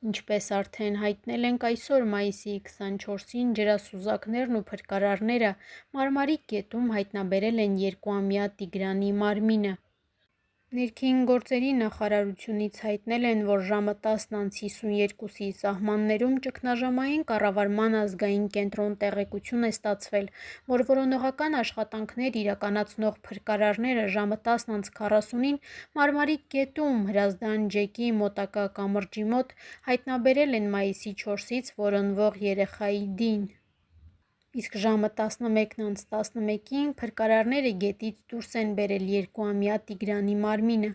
Ինչպես արդեն հայտնել ենք այսօր մայիսի 24-ին ջրասուզակներն ու փրկարարները Մարմարիկ գետում հայտնաբերել են 2-ամյա Տիգրանի մարմինը։ Ներքին գործերի նախարարությունից հայտնել են, որ ժամը 10:52-ի սահմաններում ճգնաժամային կառավարման ազգային կենտրոն տեղեկություն է ստացվել, որ որոնողական աշխատանքներ իրականացնող փրկարարները ժամը 10:40-ին Մարմարիկ գետում Հրազդան ջեկի մոտակա կամրջի մոտ հայտնաբերել են մայիսի 4-ից որոնվող երեխայի դին։ Իսկ ժամը 11:11-ին փրկարարները գետից դուրս են բերել 2-ամյա Տիգրանի մարմինը։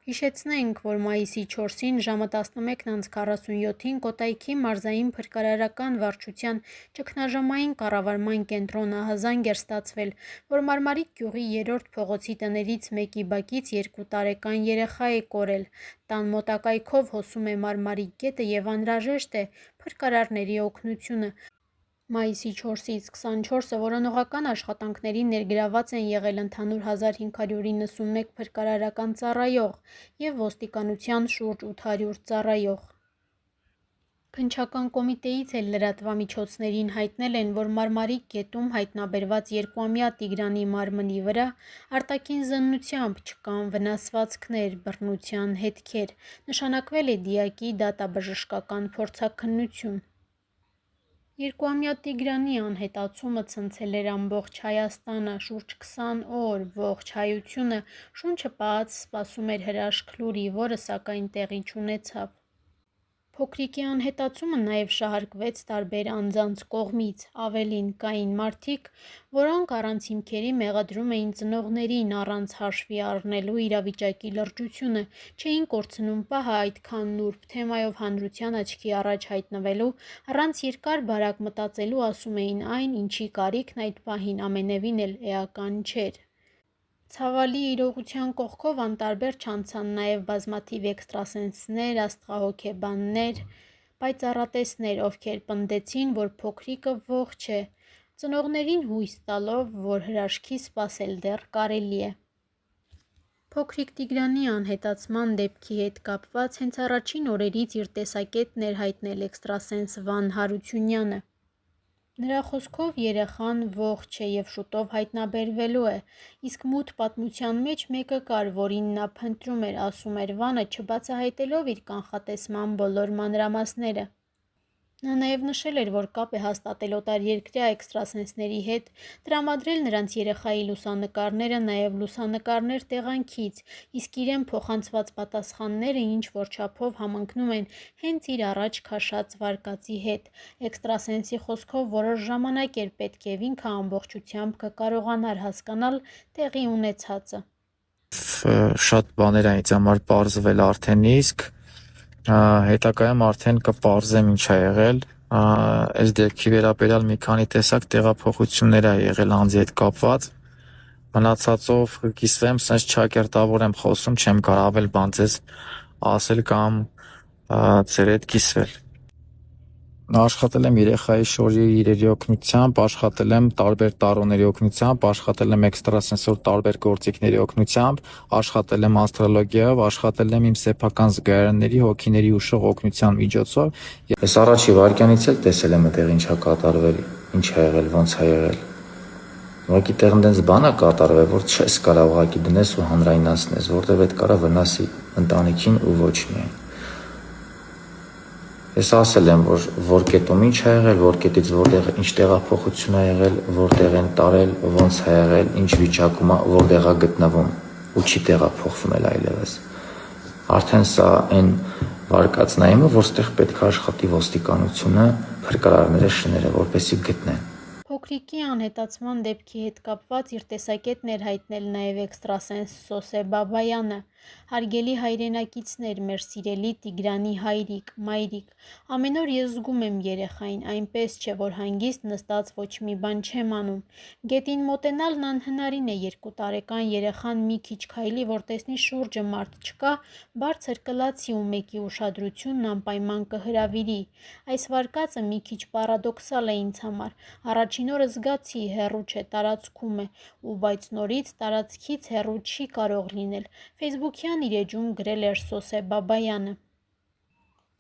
Հիշեցնենք, որ մայիսի 4-ին ժամը 11:47-ին Կոտայքի մարզային փրկարարական վարչության ճգնաժամային կառավարման կենտրոն ահազանգ էր ստացվել, որ Մարմարիկ գյուղի 3-րդ փողոցի տներից մեկի բակից 2 տարեկան երեխա է կորել։ Տան մոտակայքով հոսում է Մարմարիկ գետը և անհրաժեշտ է փրկարարների օգնությունը։ Մայիսի 4-ից 24-ը որոնողական աշխատանքներին ներգրավված են եղել ընդհանուր 1591 փրկարարական ծառայող և ոստիկանության շուրջ 800 ծառայող։ Քննչական կոմիտեից էլ լրատվամիջոցներին հայտնել են, որ Մարմարիկ գետում հայտնաբերված 2-ամյա Տիգրանի մարմնի վրա արտաքին զննությամբ չկան վնասվածքներ, բռնության հետքեր, նշանակվել է դիակի դատաբժշկական փորձաքննություն։ 2-ամյա Տիգրանի անհետացումը ցնցել էր ամբողջ Հայաստանը, շուրջ 20 օր ողջ հայությունը շունչը պահած սպասում էր հրաշք լուրի, որը սակայն տեղի չունեցավ։ Փոքրիկի անհետացումը նաև շահարկվեց տարբեր անձանց կողմից, ավելին, կային մարդիկ, որոնք առանց հիմքերի մեղադրում էին ծնողներին առանց հաշվի առնելու իրավիճակի լրջությունը, չէին կորցնում պահը այդքան նուրբ թեմայով հանրության աչքի առաջ հայտնվելու, առանց երկար-բարակ մտածելու ասում էին այն, ինչի կարիքն այդ պահին ամենևին էլ էական չէր։ Ցավալի իրողության կողքով անտարբեր չանցան նաև բազմաթիվ էքստրասենսներ, աստղահոգեբաններ, պայծառատեսներ, ովքեր պնդեցին, որ փոքրիկը ողջ է, ծնողներին հույս տալով, որ հրաշքի սպասել դեռ կարելի է։ Փոքրիկ Տիգրանի անհետացման դեպքի հետ կապված հենց առաջին օրերից իր տեսակետն էր հայտնել էքստրասենս Վան Հարությունյանը։ Նրա խոսքով երեխան ողջ է և շուտով հայտնաբերվելու է, իսկ մութ պատմության մեջ մեկը կար, որին նա փնտրում էր, ասում էր Վանը, չբացահայտելով իր կանխատեսման բոլոր մանրամասները։ Նա նաև նշել էր, որ կապ է հաստատել օտարերկրյա էքստրասենսների հետ, տրամադրել նրանց երեխայի լուսանկարները, նաև լուսանկարներ տեղանքից, իսկ իրեն փոխանցված պատասխանները ինչ-որ չափով համընկնում են հենց իր առաջ քաշած վարկածի հետ։ Էքստրասենսի խոսքով որոշ ժամանակ էր պետք և ինքը ամբողջությամբ կկարողանար հասկանալ տեղի ունեցածը։ Շատ բաներ են ինձ համար պարզվել արդեն իսկ, հետագայում արդեն կպարզեմ ինչ ա եղել, այս դեպքի վերաբերյալ մի քանի տեսակ տեղափոխություններ ա եղել անձի հետ կապված, մնացածով կկիսվեմ, սենց չակերտավոր եմ խոսում, չեմ կարող ավել բան ձեզ ասել կամ ձեր հետ կիսվել։ Աշխատել եմ երեխայի շորի իրերի օգնությամբ, աշխատել եմ տարբեր տարոների օգնությամբ, աշխատել եմ էքստրասենսոր տարբեր գործիքների օգնությամբ, աշխատել եմ աստրոլոգիայով, աշխատել եմ իմ սեփական զգայարանների հոգիների ուշող օգնության միջոցով։ Ես առաջի վայրկյանից էլ տեսել եմ այդտեղ ինչ ա կատարվել, ինչ ա եղել, ոնց ա եղել։ Ուղղակի տեղն դենց բան ա կատարվել, որ չես կարող ուղղակի դնես ու հանրայնացնես, որտեվ այդ կարա վնասի ընտանիքին ու ոչ միայն։ Ես ասել եմ, որ կետում ինչ ա եղել, որ կետից որտեղ ինչ տեղափոխություն ա եղել, որտեղ են տարել, ոնց ա եղել, ինչ վիճակում ա, որտեղ ա գտնվում ու չի տեղափոխվում էլ այլևս։ Արդեն սա այն վարկածն ա իմը, որ ստեղ պետք է աշխատի ոստիկանությունը, փրկարարները, շները, որպեսզի գտնեն։ Փոքրիկի անհետացման դեպքի հետ կապված իր տեսակետն էր հայտնել նաև էքստրասենս Սոսե Բաբայանը։ Հարգելի հայրենակիցներ, մեր սիրելի Տիգրանի հայրիկ, մայրիկ, ամեն օր ես զգում եմ երեխային, այնպես չէ, որ հանգիստ նստած ոչ մի բան չեմ անում։ Գետին մոտենալն անհնարին է, 2 տարեկան երեխան մի քիչ քայլի, որ տեսնի շուրջը մարդ չկա, բարձր կլացի ու մեկի ուշադրությունն անպայման կհրավիրի։ Այս վարկածը մի քիչ պարադոքսալ է ինձ համար։ Առաջին օրը զգացի հեռու չէ, տարածքում է, ու բայց նորից տարածքից հեռու չի կարող լինել։ Facebook-յան իր էջում գրել էր Սոսե Բաբայանը։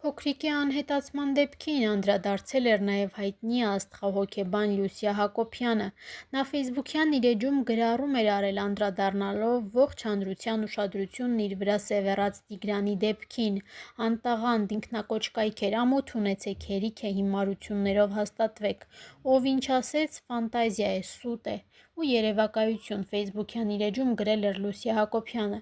Փոքրիկի անհետացման դեպքին անդրադարձել էր նաև հայտնի աստղահոգեբան Լյուսիա Հակոբյանը։ Նա ֆեյսբուքյան իր էջում գրառում էր արել անդրադառնալով ողջ հանրության ուշադրությունն իր վրա սևեռած Տիգրանի դեպքին։ Անտաղանդ ինքնակոչ կայքեր ամոթ ունեցեք, հերիք է հիմարություններով հաստատվեք։ Ով ինչ ասեց, ֆանտազիա է, սուտ է ու երևակայություն ֆեյսբուքյան իր էջում գրել էր Լյուսիա Հակոբյանը։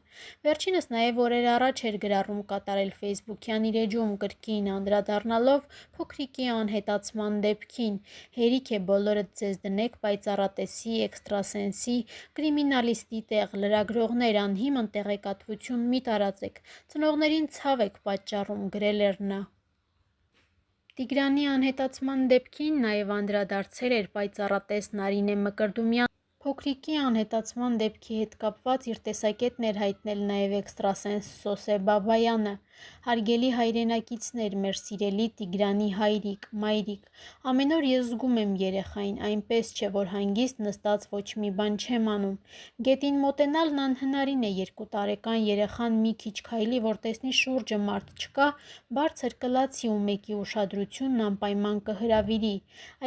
Վերջինս նաև օրեր առաջ էր գրառում կատարել ֆեյսբուքյան իր էջում կրկին անդրադառնալով փոքրիկի անհետացման դեպքին։ Հերիք է բոլորդ ձեզ դնեք պայծառատեսի, էքստրասենսի, կրիմինալիստի տեղ, լրագրողներ, անհիմն տեղեկատվություն մի տարածեք, ծնողներին ցավ եք պատճառում, գրել էր նա։ Տիգրանի անհետացման դեպքին նաև անդրադարձել էր պայծառատես Նարինե Մկրտումյանը։ Փոքրիկի անհետացման դեպքի հետ կապված իր տեսակետն էր հայտնել նաև էքստրասենս Սոսե Բաբայանը։ Հարգելի հայրենակիցներ, մեր սիրելի Տիգրանի հայրիկ, մայրիկ, ամեն օր ես զգում եմ երեխային, այնպես չէ, որ հանգիստ նստած ոչ մի բան չեմ անում։ Գետին մոտենալն անհնարին է, 2 տարեկան երեխան մի քիչ քայլի, որ տեսնի շուրջը մարդ չկա, բարձր կլացի ու մեկի ուշադրությունն անպայման կհրավիրի։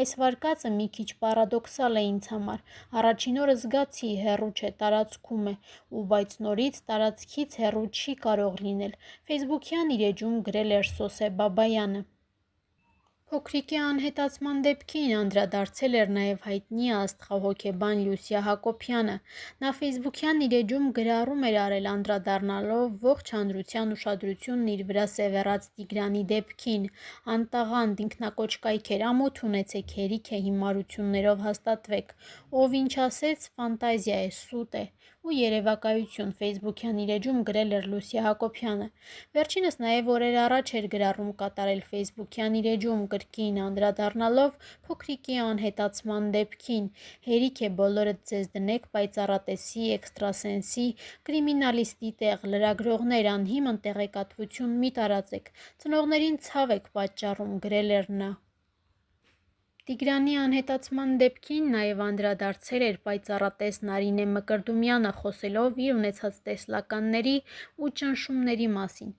Այս վարկածը մի քիչ պարադոքսալ է ինձ համար։ Առաջին օրը զգացի, հեռու չէ, տարածքում է, ու բայց նորից տարածքից հեռու չի կարող լինել։ Ֆեյսբուքյան իր էջում գրել էր Սոսե Բաբայանը։ Փոքրիկի անհետացման դեպքին անդրադարձել էր նաև հայտնի աստղահոգեբան Լյուսիա Հակոբյանը։ Նա ֆեյսբուքյան իր էջում գրառում էր արել անդրադառնալով ողջ հանրության ուշադրությունն իր վրա սևեռած Տիգրանի դեպքին։ Անտաղանդ ինքնակոչ կայքեր ամոթ ունեցեք, հերիք է հիմարություններով հաստատվեք։ Ով ինչ ասեց, ֆանտազիա է, սուտ է ու երևակայություն ֆեյսբուքյան իր էջում գրել էր Լյուսիա Հակոբյանը։ Վերջինս նաև օրեր առաջ էր գրառում կատարել ֆեյսբուքյան իր էջում կրկին անդրադառնալով փոքրիկի անհետացման դեպքին։ Հերիք է բոլորդ ձեզ դնեք պայծառատեսի, էքստրասենսի, կրիմինալիստի տեղ, լրագրողներ, անհիմն տեղեկատվություն մի տարածեք, ծնողներին ցավ եք պատճառում, գրել էր նա։ Տիգրանի անհետացման դեպքին նաև անդրադարձել էր պայծառատես Նարինե Մկրտումյանը, խոսելով իր ունեցած տեսլականների ու ճնշումների մասին։